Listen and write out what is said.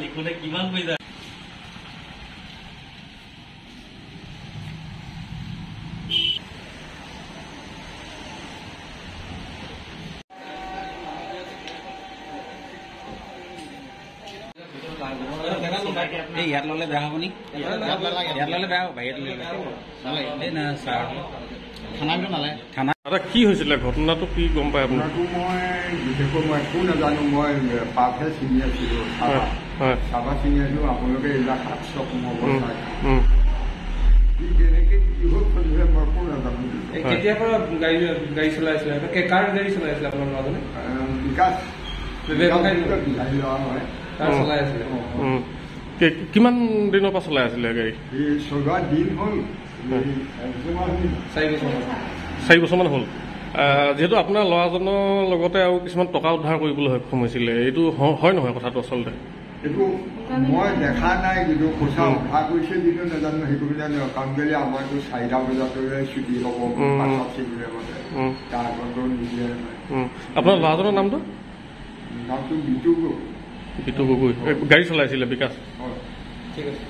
লিখোতে কিমান পইচা ইয়াত ললে বেয়া হ'ব নি ইয়াত ললে বেয়া হ'ব বাহিৰত ললে না ছাৰ থানাটো নালাগে থানা দাদা কি হৈছিলে ঘটনাটো কি গম পায় আপোনাৰ মই বিশেষকৈ মই একো নাজানো মই পাতহে চিনি আছিলোঁ চাবা চিনি আছিলোঁ আপোনালোকে এইবিলাক সাতশ সোমাব চাই কি কেনেকৈ কি হ'ল মই একো নাজানো কেতিয়াৰ পৰা গাড়ী চলাই আছিলে কাৰ গাড়ী চলাই আছিলে আপোনাৰ ল'ৰাজনে বিকাশ বিহাৰী ল'ৰা হয় তাৰ চলাই আছিলে কিমান দিনৰ পৰা চলাই আছিলে গাড়ী চলোৱা দিন হ'ল 4 বছৰমান হ'ল যিহেতু আপোনাৰ ল'ৰাজনৰ লগতে আৰু কিছুমান টকা উদ্ধাৰ কৰিবলৈ সক্ষম হৈছিলে এইটো হয় নহয় কথাটো আচলতে এইটো মই দেখা নাই কিন্তু সঁচা উদ্ধাৰ কৰিছে যিটো নাজানো সেইটো জানো কাৰণ কেলৈ আমাৰতো 4টা বজাতে ছুটি হ'ব পাছত চিকিলে মতে তাৰ আগতো নিদিয়ে আপোনাৰ ল'ৰাজনৰ নামটো বিটু গগৈ গাড়ী চলাইছিলে বিকাশ ঠিক আছে